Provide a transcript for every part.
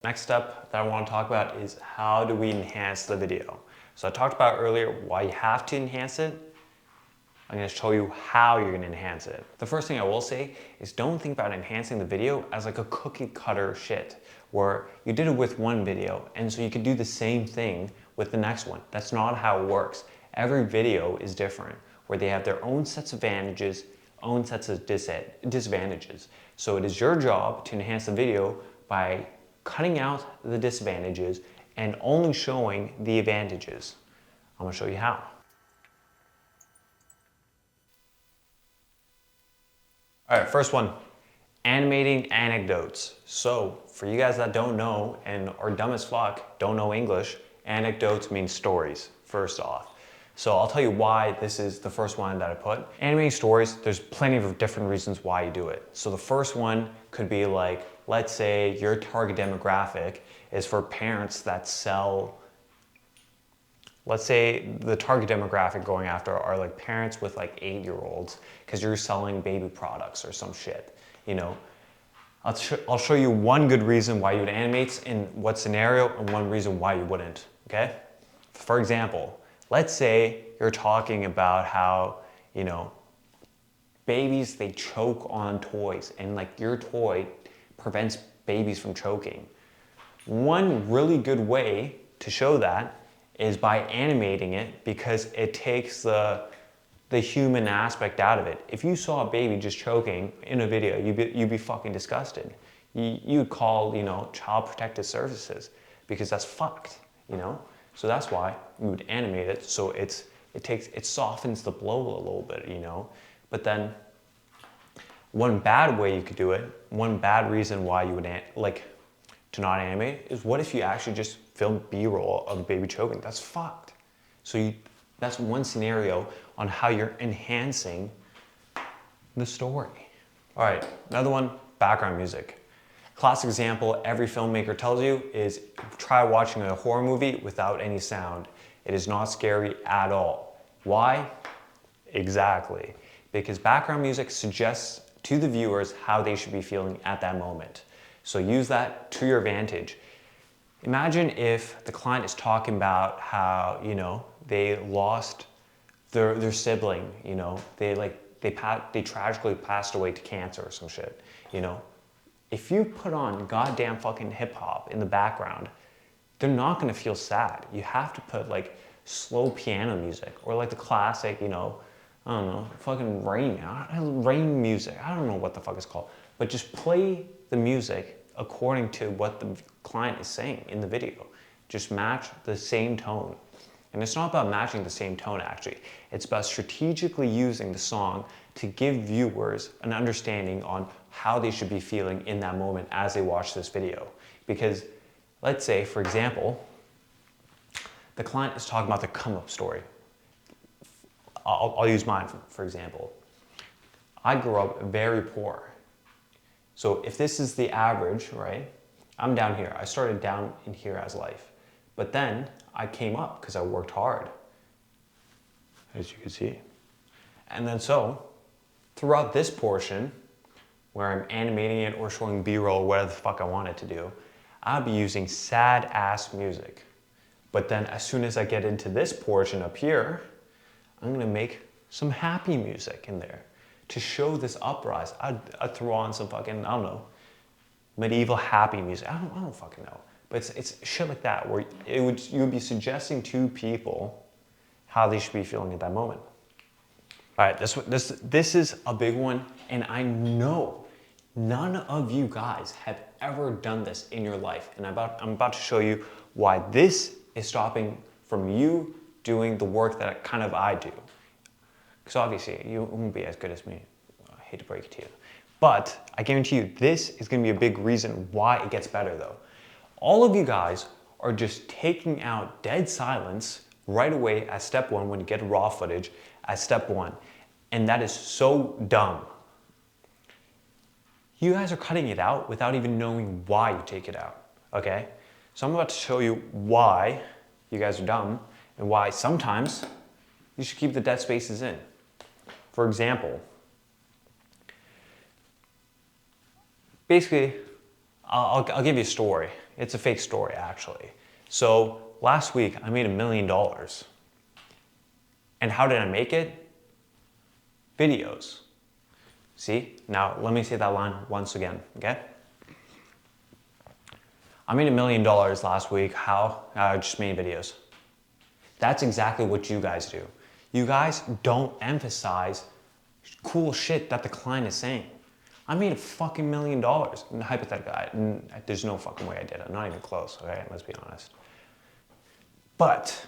Next step that I want to talk about is how do we enhance the video. So I talked about earlier why you have to enhance it. I'm going to show you how you're going to enhance it. The first thing I will say is don't think about enhancing the video as like a cookie cutter shit where you did it with one video and so you could do the same thing with the next one. That's not how it works. Every video is different where they have their own sets of advantages, own sets of disadvantages. So it is your job to enhance the video by cutting out the disadvantages and only showing the advantages. I'm going to show you how. All right, first one, animating anecdotes. So for you guys that don't know and are dumb as fuck, don't know English, anecdotes mean stories, first off. So I'll tell you why this is the first one that I put. Animating stories, there's plenty of different reasons why you do it. So the first one could be like, let's say your target demographic is for parents that sell, let's say the target demographic going after are like parents with like 8-year-olds because you're selling baby products or some shit, you know. I'll show you one good reason why you would animate in what scenario and one reason why you wouldn't, okay? For example, let's say you're talking about how, you know, babies, they choke on toys and like your toy prevents babies from choking. One really good way to show that is by animating it because it takes the human aspect out of it. If you saw a baby just choking in a video, you'd be fucking disgusted. You'd call, you know, Child Protective Services because that's fucked, you know? So that's why we would animate it so it softens the blow a little bit, you know? But then one bad way you could do it, one bad reason why you would to not animate is what if you actually just film B-roll of a baby choking? That's fucked. So that's one scenario on how you're enhancing the story. All right, another one, background music. Classic example every filmmaker tells you is try watching a horror movie without any sound. It is not scary at all. Why? Exactly. Because background music suggests to the viewers how they should be feeling at that moment. So use that to your advantage. Imagine if the client is talking about how, you know, they lost their sibling, you know, they tragically passed away to cancer or some shit, you know. If you put on goddamn fucking hip hop in the background, they're not gonna feel sad. You have to put like slow piano music or like the classic, you know, I don't know, fucking rain music. I don't know what the fuck it's called, but just play the music according to what the client is saying in the video. Just match the same tone. And it's not about matching the same tone actually. It's about strategically using the song to give viewers an understanding on how they should be feeling in that moment as they watch this video. Because let's say, for example, the client is talking about the come-up story. I'll use mine for example. I grew up very poor. So if this is the average, right? I'm down here. I started down in here as life. But then I came up because I worked hard, as you can see. And then so, throughout this portion, where I'm animating it or showing B-roll, whatever the fuck I want it to do, I'll be using sad ass music. But then as soon as I get into this portion up here, I'm gonna make some happy music in there to show this uprise. I'd throw on some fucking, I don't know, medieval happy music. I don't fucking know. But it's shit like that where you would be suggesting to people how they should be feeling at that moment. All right, this is a big one, and I know none of you guys have ever done this in your life, and I'm about to show you why this is stopping from you doing the work that kind of I do. Because obviously, you won't be as good as me. I hate to break it to you. But I guarantee you, this is gonna be a big reason why it gets better though. All of you guys are just taking out dead silence right away at step one when you get raw footage at step one. And that is so dumb. You guys are cutting it out without even knowing why you take it out, okay? So I'm about to show you why you guys are dumb and why sometimes you should keep the dead spaces in. For example, basically, I'll give you a story. It's a fake story, actually. So last week, I made $1 million. And how did I make it? Videos. See? Now, let me say that line once again, okay? I made $1 million last week. How? I just made videos. That's exactly what you guys do. You guys don't emphasize cool shit that the client is saying. I made a fucking $1 million. Hypothetically, there's no fucking way I did it. I'm not even close, okay? Let's be honest. But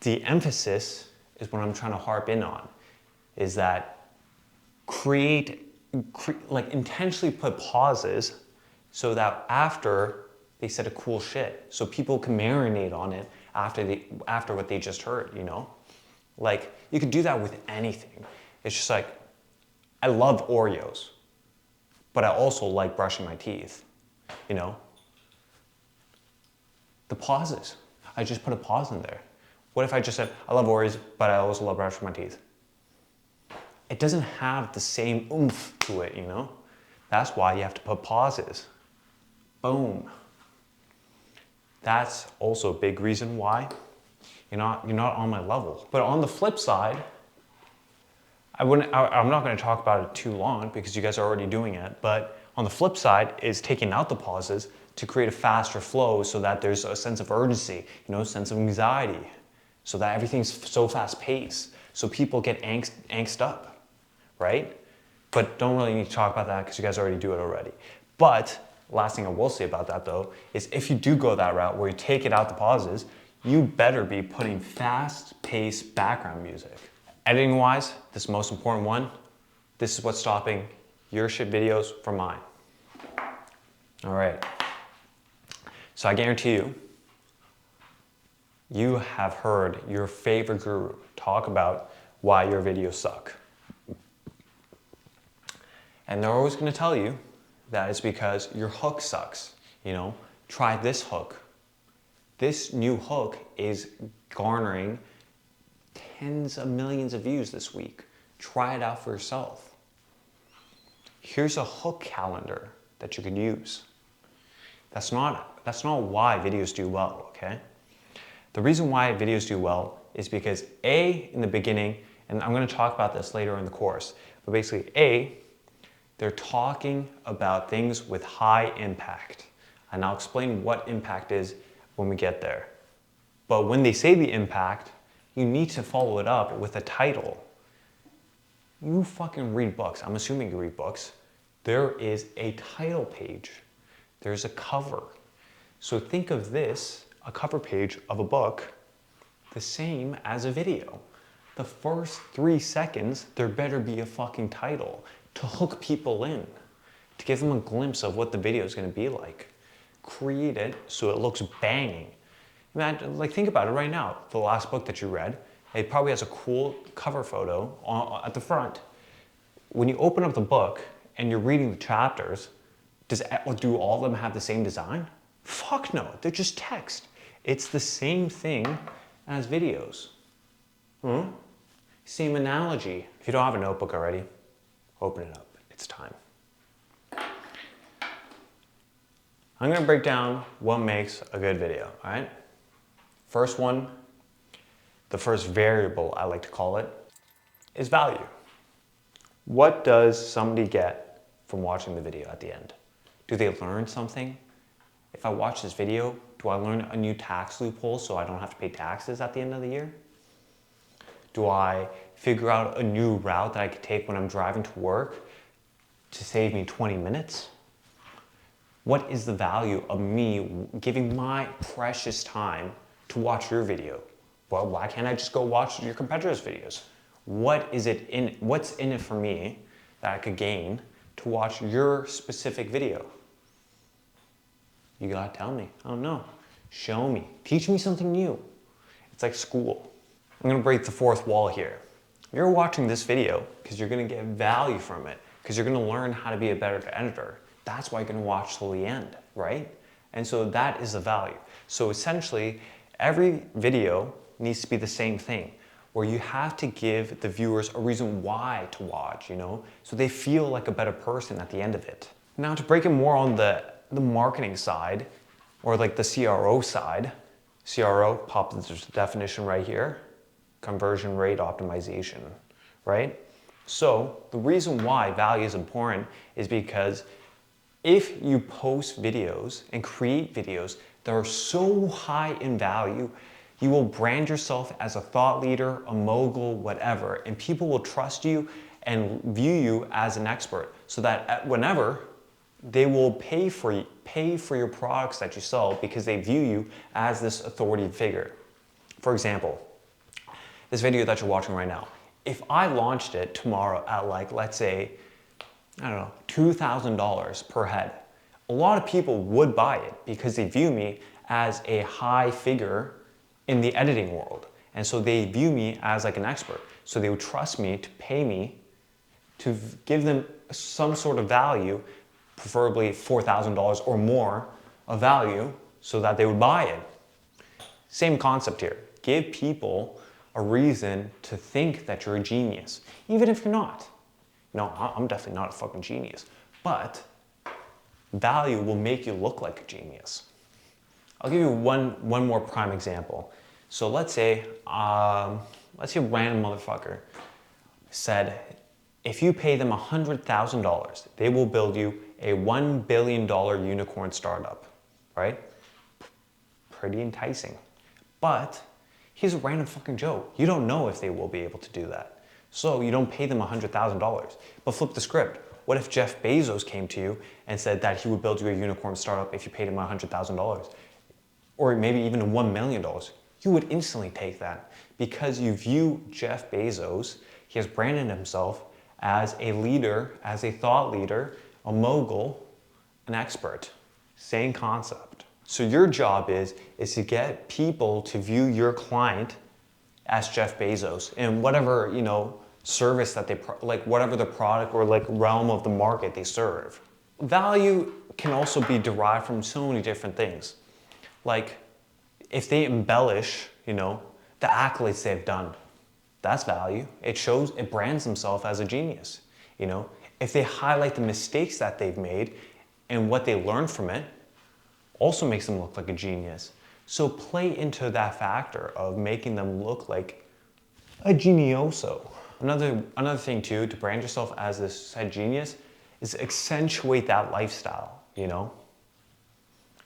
the emphasis is what I'm trying to harp in on, is that like intentionally put pauses so that after they said a cool shit, so people can marinate on it after what they just heard, you know? Like, you could do that with anything. It's just like, I love Oreos, but I also like brushing my teeth, you know? The pauses. I just put a pause in there. What if I just said, I love Oreos, but I also love brushing my teeth? It doesn't have the same oomph to it, you know? That's why you have to put pauses. Boom. That's also a big reason why you're not on my level. But on the flip side, I'm not going to talk about it too long because you guys are already doing it, but on the flip side is taking out the pauses to create a faster flow so that there's a sense of urgency, you know, sense of anxiety, so that everything's so fast paced, so people get angst up, right? But don't really need to talk about that because you guys already do it already. But last thing I will say about that though, is if you do go that route where you take it out the pauses, you better be putting fast paced background music. Editing wise, this most important one, this is what's stopping your shit videos from mine. All right. So I guarantee you, you have heard your favorite guru talk about why your videos suck. And they're always going to tell you that it's because your hook sucks. You know, try this hook. This new hook is garnering tens of millions of views this week. Try it out for yourself. Here's a hook calendar that you can use. That's not why videos do well, okay? The reason why videos do well is because A, in the beginning, and I'm going to talk about this later in the course, but basically A, they're talking about things with high impact. And I'll explain what impact is when we get there. But when they say the impact, you need to follow it up with a title. You fucking read books. I'm assuming you read books. There is a title page. There's a cover. So think of this, a cover page of a book, the same as a video. The first 3 seconds, there better be a fucking title to hook people in, to give them a glimpse of what the video is going to be like. Create it so it looks banging. Man, like think about it right now. The last book that you read, it probably has a cool cover photo at the front. When you open up the book and you're reading the chapters, do all of them have the same design? Fuck no, they're just text. It's the same thing as videos. Same analogy. If you don't have a notebook already, open it up. It's time. I'm going to break down what makes a good video, all right? First one, the first variable I like to call it, is value. What does somebody get from watching the video at the end? Do they learn something? If I watch this video, do I learn a new tax loophole so I don't have to pay taxes at the end of the year? Do I figure out a new route that I could take when I'm driving to work to save me 20 minutes? What is the value of me giving my precious time to watch your video? Well, why can't I just go watch your competitors' videos? What's in it for me that I could gain to watch your specific video? You gotta tell me. I don't know. Show me. Teach me something new. It's like school. I'm gonna break the fourth wall here. You're watching this video because you're gonna get value from it, because you're gonna learn how to be a better editor. That's why you're gonna watch till the end, right? And so that is the value. So essentially, every video needs to be the same thing, where you have to give the viewers a reason why to watch, you know, so they feel like a better person at the end of it. Now, to break it more on the marketing side, Or like the CRO side. CRO, pop the definition right here, conversion rate optimization, right? So the reason why value is important is because if you post videos and create videos that are so high in value, you will brand yourself as a thought leader, a mogul, whatever, and people will trust you and view you as an expert so that whenever they will pay for your products that you sell because they view you as this authority figure. For example, this video that you're watching right now, if I launched it tomorrow at like, let's say, I don't know, $2,000 per head, a lot of people would buy it because they view me as a high figure in the editing world. And so they view me as like an expert. So they would trust me to pay me to give them some sort of value, preferably $4,000 or more of value, so that they would buy it. Same concept here. Give people a reason to think that you're a genius, even if you're not. No, I'm definitely not a fucking genius, but value will make you look like a genius. I'll give you one more prime example. So let's say a random motherfucker said, if you pay them $100,000, they will build you a $1 billion unicorn startup, right? Pretty enticing. But he's a random fucking Joe. You don't know if they will be able to do that. So you don't pay them $100,000. But flip the script. What if Jeff Bezos came to you and said that he would build you a unicorn startup if you paid him $100,000? Or maybe even $1 million? You would instantly take that because you view Jeff Bezos, he has branded himself as a leader, as a thought leader, a mogul, an expert. Same concept. So your job is to get people to view your client as Jeff Bezos in whatever, service that they, like whatever the product or like realm of the market they serve. Value can also be derived from so many different things. Like if they embellish, the accolades they've done, that's value. It brands themselves as a genius. If they highlight the mistakes that they've made and what they learned from it, also makes them look like a genius. So play into that factor of making them look like a genioso. Another thing too, to brand yourself as this said genius, is accentuate that lifestyle,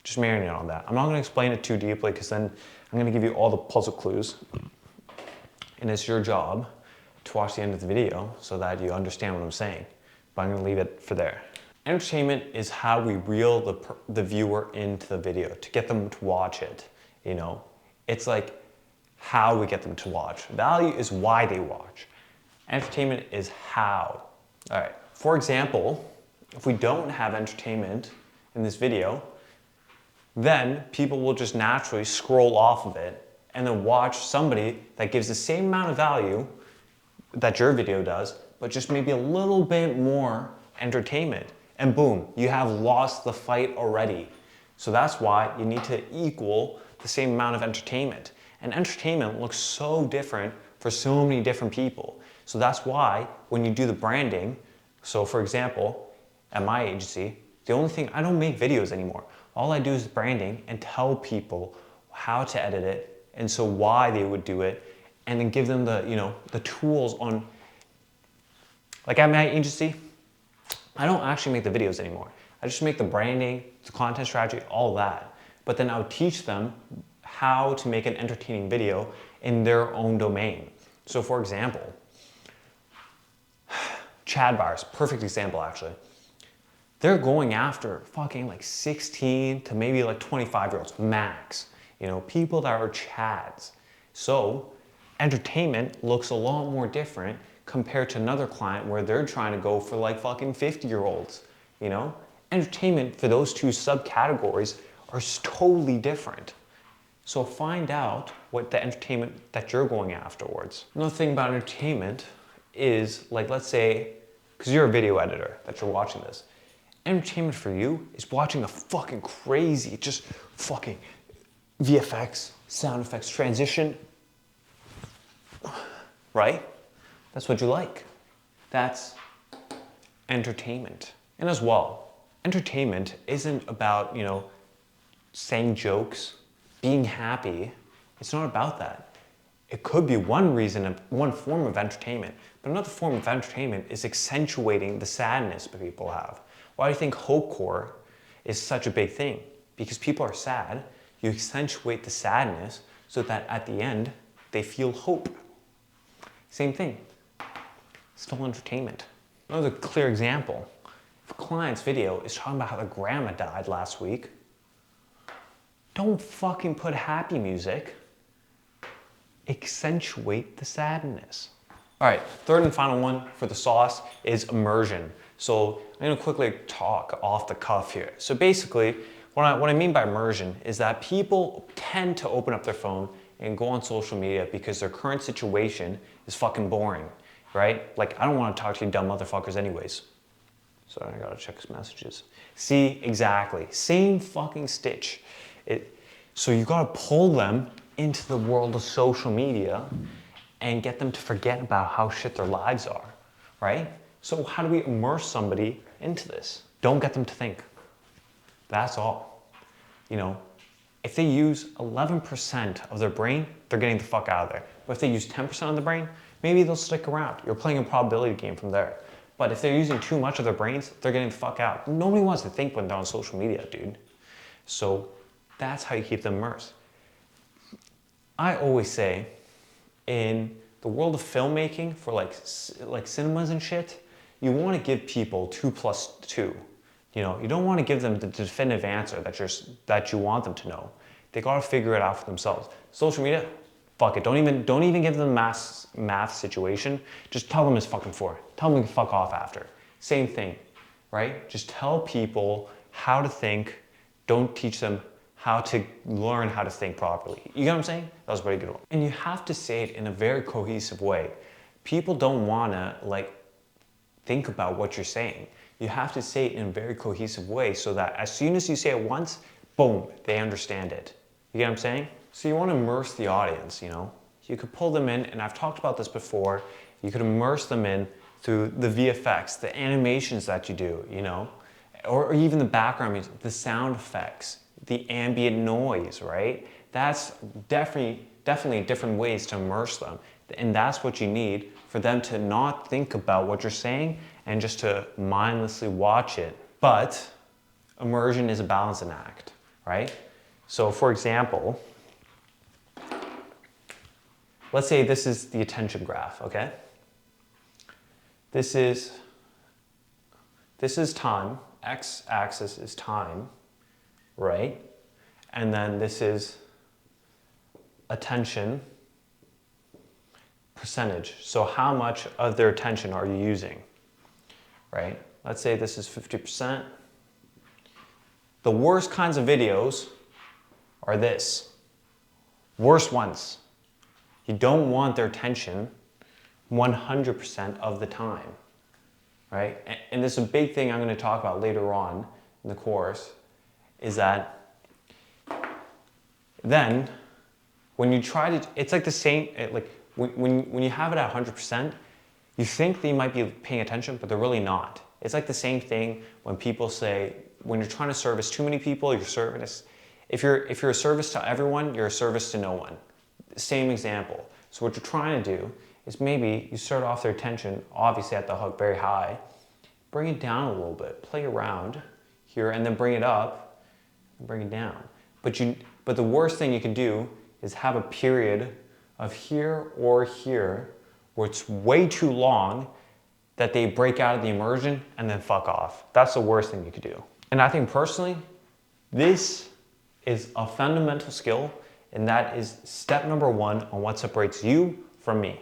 Just marinate on that. I'm not gonna explain it too deeply because then I'm gonna give you all the puzzle clues. And it's your job to watch the end of the video so that you understand what I'm saying. But I'm gonna leave it for there. Entertainment is how we reel the viewer into the video to get them to watch it, It's like how we get them to watch. Value is why they watch. Entertainment is how. All right, for example, if we don't have entertainment in this video, then people will just naturally scroll off of it and then watch somebody that gives the same amount of value that your video does, but just maybe a little bit more entertainment. And boom, you have lost the fight already. So that's why you need to equal the same amount of entertainment. And entertainment looks so different for so many different people. So that's why when you do the branding, so for example, at my agency, the only thing, I don't make videos anymore. All I do is branding and tell people how to edit it and so why they would do it, and then give them the tools on, like at my agency, I don't actually make the videos anymore. I just make the branding, the content strategy, all that. But then I would teach them how to make an entertaining video in their own domain. So for example, Chad bars, perfect example actually. They're going after fucking like 16 to maybe like 25-year-olds max. People that are Chads. So entertainment looks a lot more different compared to another client where they're trying to go for like fucking 50-year-olds, Entertainment for those two subcategories are totally different. So find out what the entertainment that you're going afterwards. Another thing about entertainment is, like, let's say, because you're a video editor that you're watching this, entertainment for you is watching a fucking crazy, just fucking VFX, sound effects, transition, right? That's what you like. That's entertainment. And as well, entertainment isn't about, saying jokes, being happy. It's not about that. It could be one reason, one form of entertainment, but another form of entertainment is accentuating the sadness that people have. Why do you think hopecore is such a big thing? Because people are sad, you accentuate the sadness so that at the end, they feel hope. Same thing, still entertainment. Another clear example, if a client's video is talking about how their grandma died last week, don't fucking put happy music. Accentuate the sadness. All right, third and final one for the sauce is immersion. So I'm gonna quickly talk off the cuff here. So basically, what I mean by immersion is that people tend to open up their phone and go on social media because their current situation is fucking boring, right? Like, I don't wanna talk to you dumb motherfuckers anyways. Sorry, I gotta check his messages. See, exactly, same fucking stitch. So you gotta pull them into the world of social media and get them to forget about how shit their lives are, right? So how do we immerse somebody into this? Don't get them to think. That's all. You know, if they use 11% of their brain, they're getting the fuck out of there. But if they use 10% of the brain, maybe they'll stick around. You're playing a probability game from there. But if they're using too much of their brains, they're getting the fuck out. Nobody wants to think when they're on social media, dude. So that's how you keep them immersed. I always say, in the world of filmmaking for like cinemas and shit, you want to give people 2 + 2. You know, you don't want to give them the definitive answer that you want them to know. They gotta figure it out for themselves. Social media, fuck it. Don't even give them math situation. Just tell them it's fucking 4. Tell them to fuck off after. Same thing, right? Just tell people how to think. Don't teach them how to learn how to think properly. You get what I'm saying? That was a very good one. And you have to say it in a very cohesive way. People don't wanna think about what you're saying. You have to say it in a very cohesive way so that as soon as you say it once, boom, they understand it. You get what I'm saying? So you wanna immerse the audience, you know? You could pull them in, and I've talked about this before, you could immerse them in through the VFX, the animations that you do, you know? Or even the background music, the sound effects, the ambient noise, right? That's definitely different ways to immerse them. And that's what you need for them to not think about what you're saying and just to mindlessly watch it. But immersion is a balancing act, right? So for example, let's say this is the attention graph, okay? This is time, x-axis is time, right? And then this is attention percentage. So how much of their attention are you using, right? Let's say this is 50%. The worst kinds of videos are this. Worst ones. You don't want their attention 100% of the time, right? And this is a big thing I'm going to talk about later on in the course, is that then when you try to, it's like the same, like when you have it at 100%, you think they might be paying attention, but they're really not. It's like the same thing when people say, when you're trying to service too many people, you're service. If you're a service to everyone, you're a service to no one. Same example. So what you're trying to do is maybe you start off their attention, obviously at the hook very high, bring it down a little bit, play around here, and then bring it up, and bring it down. But the worst thing you can do is have a period of here or here where it's way too long that they break out of the immersion and then fuck off. That's the worst thing you could do. And I think personally, this is a fundamental skill, and that is step number 1 on what separates you from me.